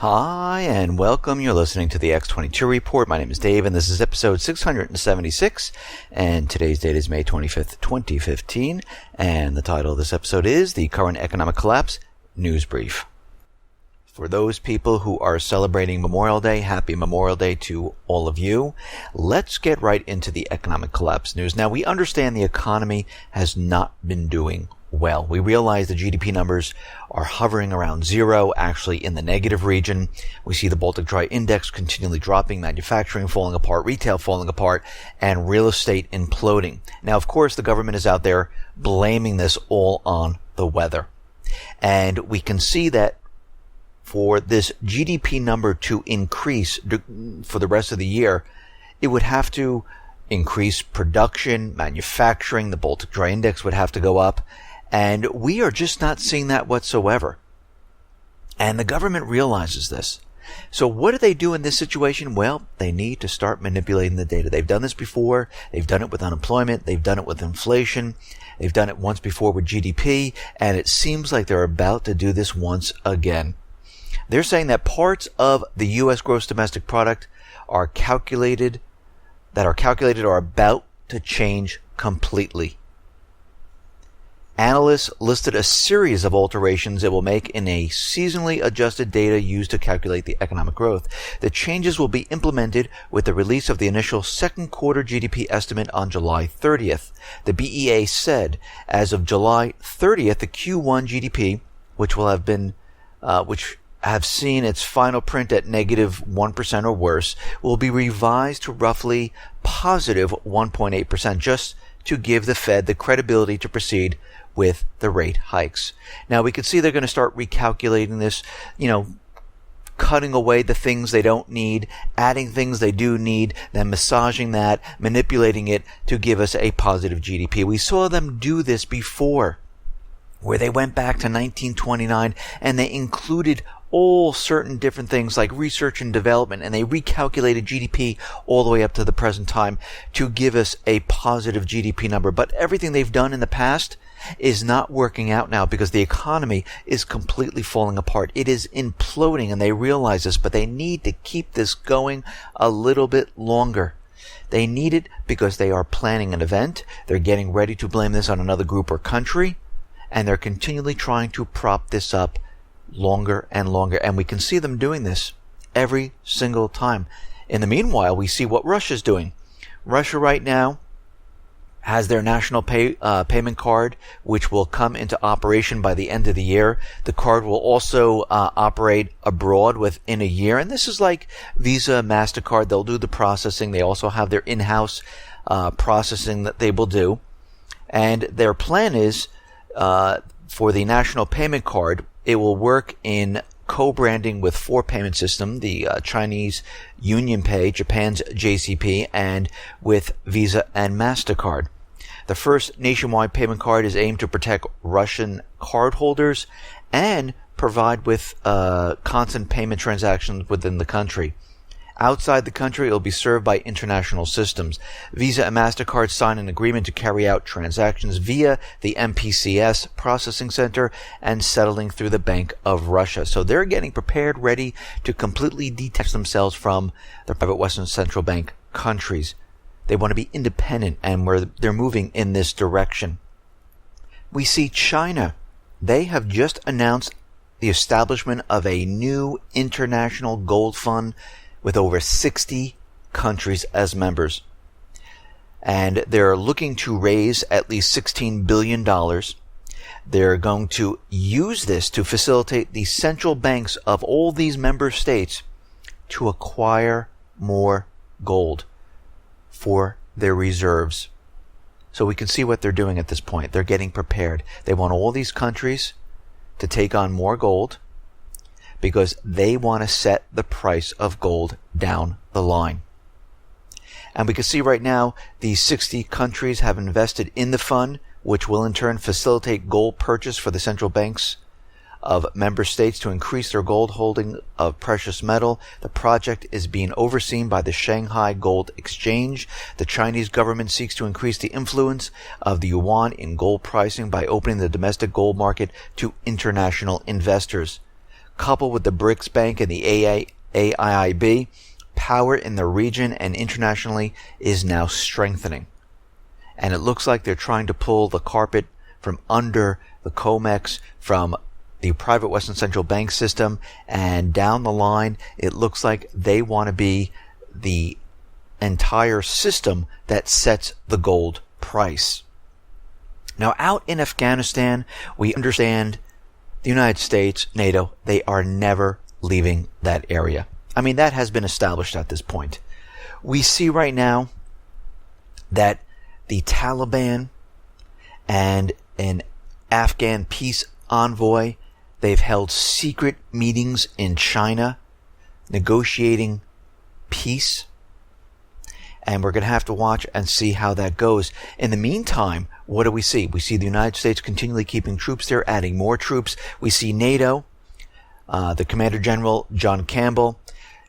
Hi, and welcome. You're listening to the X22 Report. My name is Dave, and this is episode 676, and today's date is May 25th, 2015, and the title of this episode is The Current Economic Collapse News Brief. For those people who are celebrating Memorial Day, happy Memorial Day to all of you. Let's get right into the economic collapse news. Now, we understand the economy has not been doing well. We realize the GDP numbers are hovering around zero, actually in the negative region. We see the Baltic Dry Index continually dropping, manufacturing falling apart, retail falling apart, and real estate imploding. Now, of course, the government is out there blaming this all on the weather. And we can see that for this GDP number to increase for the rest of the year, it would have to increase production, manufacturing, the Baltic Dry Index would have to go up, and we are just not seeing that whatsoever. And the government realizes this. So what do they do in this situation? Well, they need to start manipulating the data. They've done this before. They've done it with unemployment. They've done it with inflation. They've done it once before with GDP, and it seems like they're about to do this once again. They're saying that parts of the U.S. gross domestic product are calculated are about to change completely. Analysts listed a series of alterations it will make in a seasonally adjusted data used to calculate the economic growth. The changes will be implemented with the release of the initial second quarter GDP estimate on July 30th. The BEA said as of July 30th, the Q1 GDP, which have seen its final print at negative 1% or worse, will be revised to roughly positive 1.8%, just to give the Fed the credibility to proceed with the rate hikes. Now, we can see they're going to start recalculating this, cutting away the things they don't need, adding things they do need, then massaging that, manipulating it to give us a positive GDP. We saw them do this before, where they went back to 1929 and they included all certain different things like research and development, and they recalculated GDP all the way up to the present time to give us a positive GDP number. But everything they've done in the past is not working out now because the economy is completely falling apart. It is imploding, and they realize this, but they need to keep this going a little bit longer. They need it because they are planning an event. They're getting ready to blame this on another group or country, and they're continually trying to prop this up longer and longer. And we can see them doing this every single time. In the meanwhile, we see what Russia's doing. Russia right now has their national payment card, which will come into operation by the end of the year. The card will also operate abroad within a year. And this is like Visa, MasterCard. They'll do the processing. They also have their in-house processing that they will do. And their plan is for the national payment card, it will work in co-branding with four payment systems, the Chinese UnionPay, Japan's JCP, and with Visa and MasterCard. The first nationwide payment card is aimed to protect Russian cardholders and provide with constant payment transactions within the country. Outside the country, it will be served by international systems. Visa and MasterCard sign an agreement to carry out transactions via the MPCS processing center and settling through the Bank of Russia. So they're getting prepared, ready to completely detach themselves from the private Western central bank countries. They want to be independent, and they're moving in this direction. We see China. They have just announced the establishment of a new international gold fund with over 60 countries as members. And they're looking to raise at least $16 billion. They're going to use this to facilitate the central banks of all these member states to acquire more gold for their reserves. So we can see what they're doing at this point. They're getting prepared. They want all these countries to take on more gold, because they want to set the price of gold down the line. And we can see right now these 60 countries have invested in the fund, which will in turn facilitate gold purchase for the central banks of member states to increase their gold holding of precious metal. The project is being overseen by the Shanghai Gold Exchange. The Chinese government seeks to increase the influence of the yuan in gold pricing by opening the domestic gold market to international investors. coupled with the BRICS Bank and the AIIB, power in the region and internationally is now strengthening. And it looks like they're trying to pull the carpet from under the COMEX, from the private Western Central Bank system, and down the line, it looks like they want to be the entire system that sets the gold price. Now, out in Afghanistan, we understand the United States, NATO, they are never leaving that area. I mean, that has been established at this point. We see right now that the Taliban and an Afghan peace envoy, they've held secret meetings in China negotiating peace. And we're going to have to watch and see how that goes. In the meantime, what do we see? We see the United States continually keeping troops there, adding more troops. We see NATO. The Commander General, John Campbell,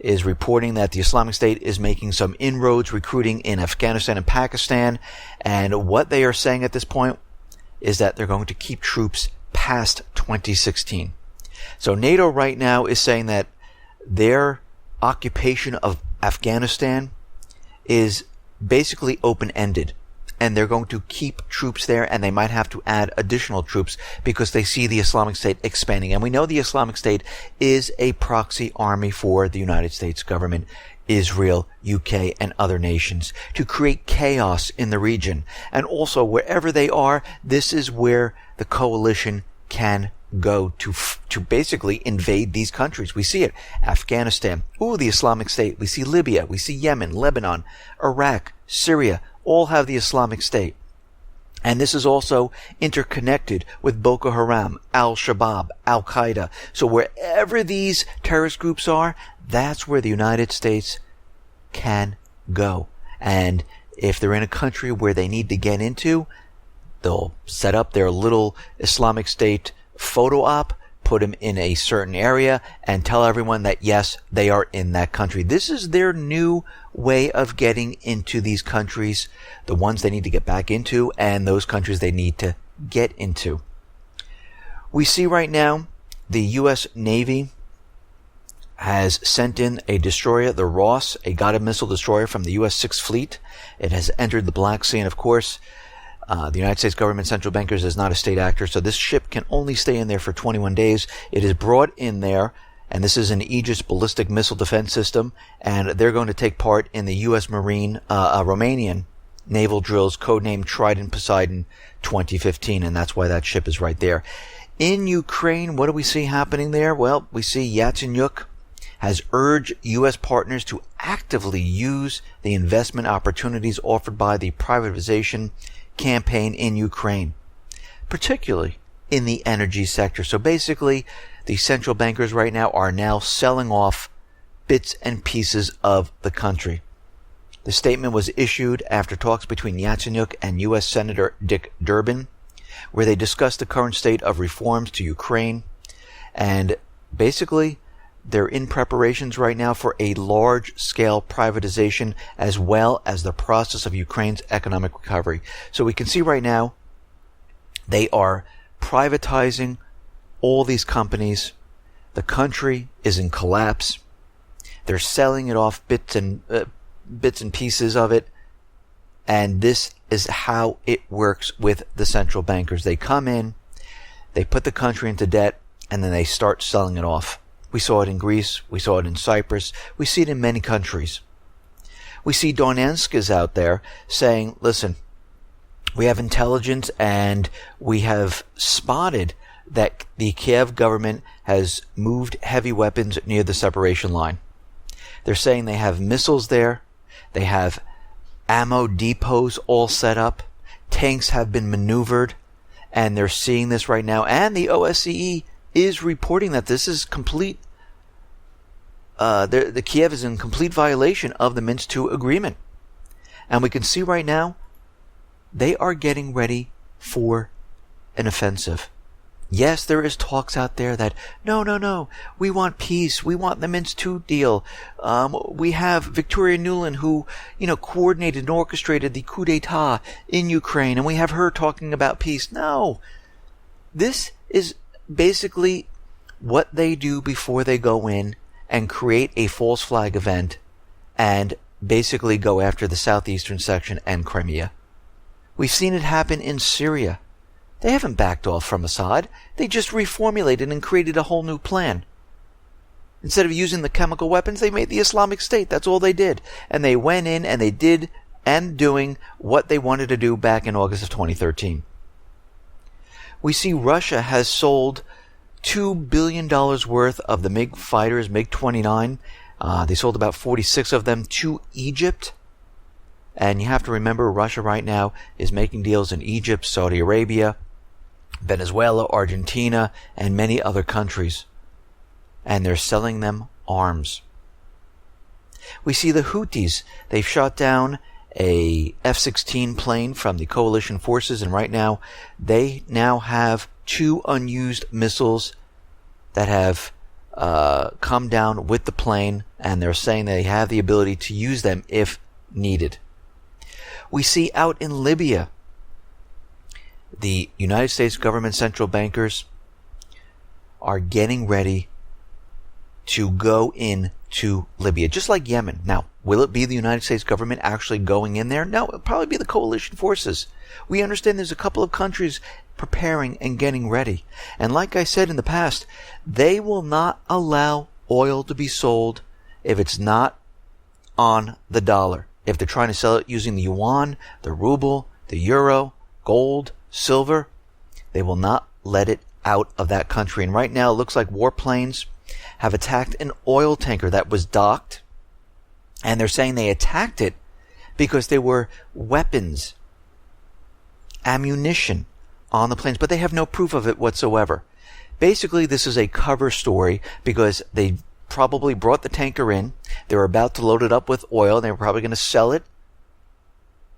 is reporting that the Islamic State is making some inroads, recruiting in Afghanistan and Pakistan. And what they are saying at this point is that they're going to keep troops past 2016. So NATO right now is saying that their occupation of Afghanistan is basically open-ended, and they're going to keep troops there, and they might have to add additional troops because they see the Islamic State expanding. And we know the Islamic State is a proxy army for the United States government, Israel, UK, and other nations to create chaos in the region. And also, wherever they are, this is where the coalition can go to basically invade these countries. We see it. Afghanistan. Ooh, the Islamic State. We see Libya. We see Yemen, Lebanon, Iraq, Syria. All have the Islamic State. And this is also interconnected with Boko Haram, Al-Shabaab, Al-Qaeda. So wherever these terrorist groups are, that's where the United States can go. And if they're in a country where they need to get into, they'll set up their little Islamic State photo op, put them in a certain area, and tell everyone that, yes, they are in that country. This is their new way of getting into these countries, the ones they need to get back into, and those countries they need to get into. We see right now the U.S. Navy has sent in a destroyer, the Ross, a guided missile destroyer from the U.S. 6th Fleet. It has entered the Black Sea, and of course, the United States government central bankers is not a state actor, so this ship can only stay in there for 21 days. It is brought in there, and this is an Aegis ballistic missile defense system, and they're going to take part in the U.S. Romanian naval drills, codenamed Trident Poseidon 2015, and that's why that ship is right there. In Ukraine, what do we see happening there? Well, we see Yatsenyuk has urged U.S. partners to actively use the investment opportunities offered by the privatization campaign in Ukraine, particularly in the energy sector. So basically, the central bankers right now are now selling off bits and pieces of the country. The statement was issued after talks between Yatsenyuk and U.S. Senator Dick Durbin, where they discussed the current state of reforms to Ukraine, and basically they're in preparations right now for a large-scale privatization as well as the process of Ukraine's economic recovery. So we can see right now they are privatizing all these companies. The country is in collapse. They're selling it off bits and pieces of it. And this is how it works with the central bankers. They come in, they put the country into debt, and then they start selling it off. We saw it in Greece. We saw it in Cyprus. We see it in many countries. We see Donetsk is out there saying, listen, we have intelligence and we have spotted that the Kiev government has moved heavy weapons near the separation line. They're saying they have missiles there. They have ammo depots all set up. Tanks have been maneuvered. And they're seeing this right now. And the OSCE is reporting that this is complete. The Kiev is in complete violation of the Minsk II agreement. And we can see right now they are getting ready for an offensive. Yes, there is talks out there that, no, we want peace. We want the Minsk II deal. We have Victoria Nuland who, coordinated and orchestrated the coup d'etat in Ukraine, and we have her talking about peace. No. This is basically what they do before they go in and create a false flag event and basically go after the southeastern section and Crimea. We've seen it happen in Syria. They haven't backed off from Assad. They just reformulated and created a whole new plan. Instead of using the chemical weapons, they made the Islamic State. That's all they did. And they went in and they did and doing what they wanted to do back in August of 2013. We see Russia has sold $2 billion worth of the MiG fighters, MiG-29. They sold about 46 of them to Egypt. And you have to remember, Russia right now is making deals in Egypt, Saudi Arabia, Venezuela, Argentina, and many other countries. And they're selling them arms. We see the Houthis. They've shot down a F-16 plane from the coalition forces, and right now they now have 2 unused missiles that have come down with the plane, and they're saying they have the ability to use them if needed. We see out in Libya, the United States government central bankers are getting ready to go in to Libya, just like Yemen. Now, will it be the United States government actually going in there? No, it'll probably be the coalition forces. We understand there's a couple of countries preparing and getting ready. And like I said in the past, they will not allow oil to be sold if it's not on the dollar. If they're trying to sell it using the yuan, the ruble, the euro, gold, silver, they will not let it out of that country. And right now it looks like warplanes have attacked an oil tanker that was docked, and they're saying they attacked it because there were weapons, ammunition on the planes, but they have no proof of it whatsoever. Basically, this is a cover story because they probably brought the tanker in, they were about to load it up with oil, and they were probably going to sell it,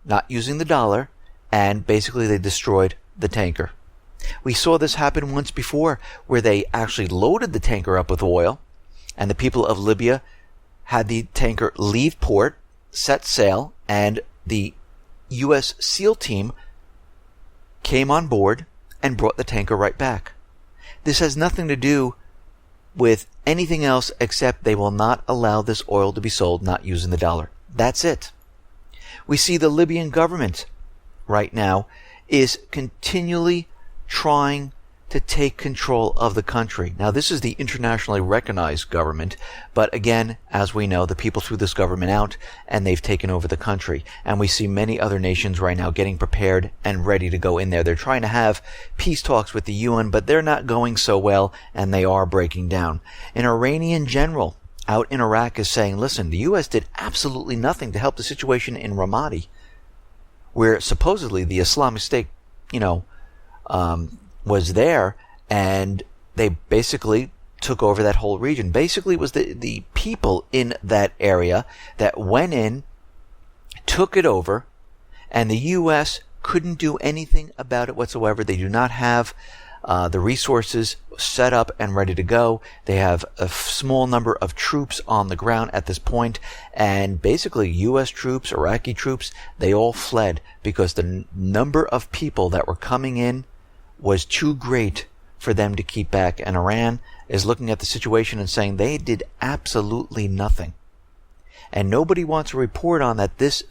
not using the dollar, and basically they destroyed the tanker. We saw this happen once before, where they actually loaded the tanker up with oil, and the people of Libya had the tanker leave port, set sail, and the U.S. SEAL team came on board and brought the tanker right back. This has nothing to do with anything else except they will not allow this oil to be sold not using the dollar. That's it. We see the Libyan government right now is continually trying to take control of the country. Now, this is the internationally recognized government, but again, as we know, the people threw this government out and they've taken over the country. And we see many other nations right now getting prepared and ready to go in there. They're trying to have peace talks with the UN, but they're not going so well, and they are breaking down. An Iranian general out in Iraq is saying, listen, the U.S. did absolutely nothing to help the situation in Ramadi, where supposedly the Islamic State, was there, and they basically took over that whole region. Basically, it was the people in that area that went in, took it over, and the U.S. couldn't do anything about it whatsoever. They do not have the resources set up and ready to go. They have a small number of troops on the ground at this point, and basically U.S. troops, Iraqi troops, they all fled because the number of people that were coming in was too great for them to keep back. And Iran is looking at the situation and saying they did absolutely nothing. And nobody wants to report on that. This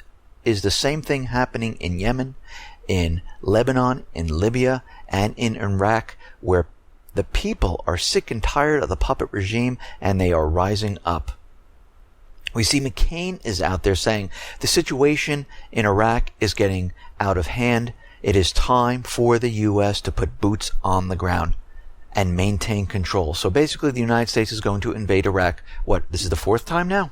is the same thing happening in Yemen, in Lebanon, in Libya, and in Iraq, where the people are sick and tired of the puppet regime and they are rising up. We see McCain is out there saying the situation in Iraq is getting out of hand. It is time for the U.S. to put boots on the ground and maintain control. So basically the United States is going to invade Iraq. This is the 4th time now?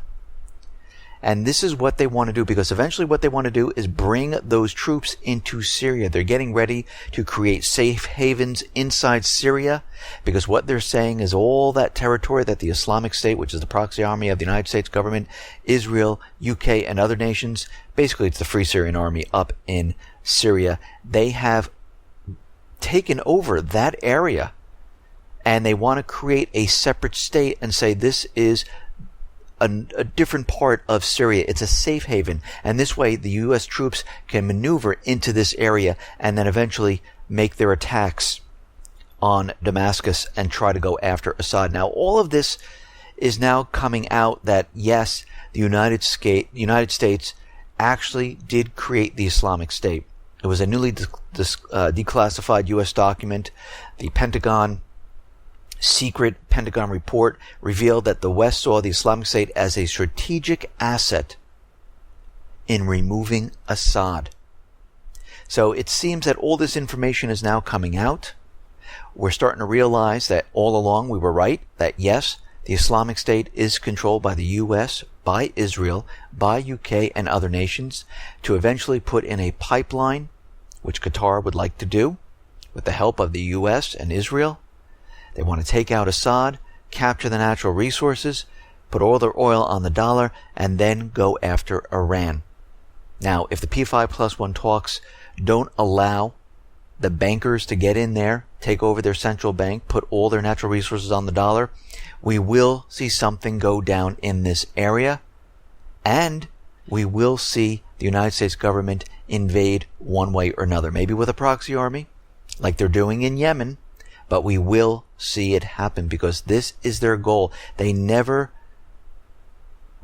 And this is what they want to do, because eventually what they want to do is bring those troops into Syria. They're getting ready to create safe havens inside Syria, because what they're saying is all that territory that the Islamic State, which is the proxy army of the United States government, Israel, UK, and other nations, basically it's the Free Syrian Army up in Syria. They have taken over that area, and they want to create a separate state and say this is a different part of Syria. It's a safe haven, and this way the U.S. troops can maneuver into this area and then eventually make their attacks on Damascus and try to go after Assad. Now, all of this is now coming out that, yes, the United States actually did create the Islamic State. It was a newly declassified U.S. document. The secret Pentagon report revealed that the West saw the Islamic State as a strategic asset in removing Assad. So it seems that all this information is now coming out. We're starting to realize that all along we were right, that yes, the Islamic State is controlled by the U.S., by Israel, by UK and other nations to eventually put in a pipeline, which Qatar would like to do with the help of the U.S. and Israel. They want to take out Assad, capture the natural resources, put all their oil on the dollar, and then go after Iran. Now, if the P5+1 talks don't allow the bankers to get in there, take over their central bank, put all their natural resources on the dollar, we will see something go down in this area, and we will see the United States government invade one way or another, maybe with a proxy army, like they're doing in Yemen, but we will see it happen because this is their goal. They never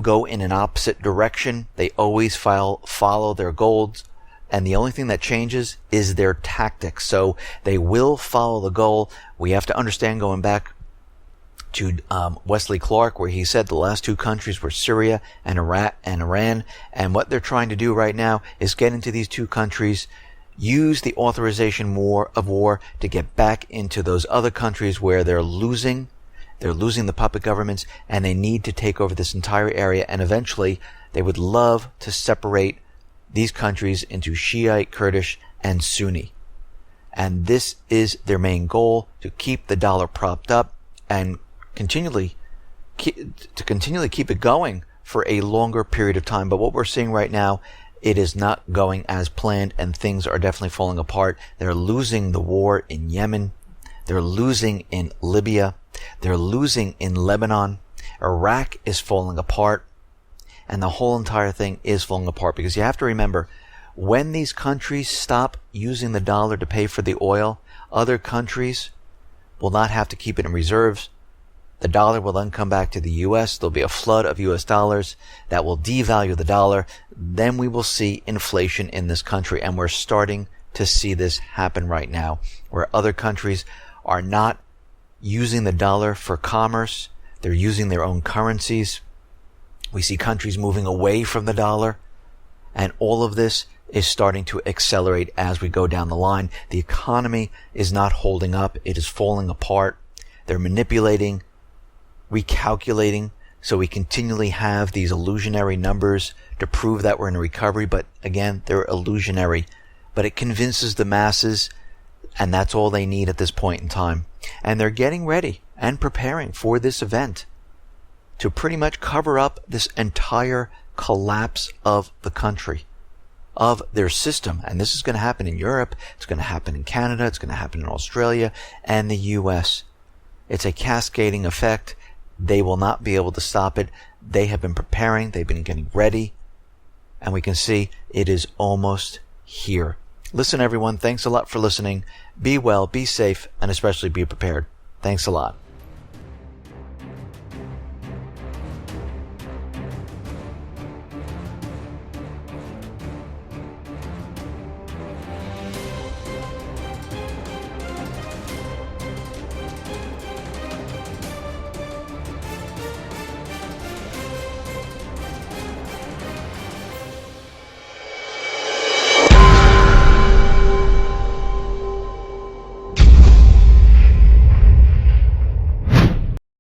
go in an opposite direction. They always follow their goals, and the only thing that changes is their tactics. So they will follow the goal. We have to understand, going back to Wesley Clark, where he said the last two countries were Syria and Iran, and what they're trying to do right now is get into these two countries, use the authorization of war to get back into those other countries where they're losing the puppet governments, and they need to take over this entire area, and eventually they would love to separate these countries into Shiite, Kurdish, and Sunni. And this is their main goal, to keep the dollar propped up and continually keep it going for a longer period of time. But what we're seeing right now, it is not going as planned, and things are definitely falling apart. They're losing the war in Yemen. They're losing in Libya. They're losing in Lebanon. Iraq is falling apart. And the whole entire thing is falling apart, because you have to remember, when these countries stop using the dollar to pay for the oil, other countries will not have to keep it in reserves. The dollar will then come back to the U.S. There'll be a flood of U.S. dollars that will devalue the dollar. Then we will see inflation in this country, and we're starting to see this happen right now, where other countries are not using the dollar for commerce. They're using their own currencies. We see countries moving away from the dollar, and all of this is starting to accelerate as we go down the line. The economy is not holding up. It is falling apart. They're manipulating, recalculating, so we continually have these illusionary numbers to prove that we're in a recovery, but again, they're illusionary. But it convinces the masses, and that's all they need at this point in time. And they're getting ready and preparing for this event to pretty much cover up this entire collapse of the country, of their system. And this is going to happen in Europe, it's going to happen in Canada, it's going to happen in Australia and the US. It's a cascading effect. They will not be able to stop it. They have been preparing, they've been getting ready, and we can see it is almost here. Listen, everyone, thanks a lot for listening. Be well, be safe, and especially be prepared. Thanks a lot.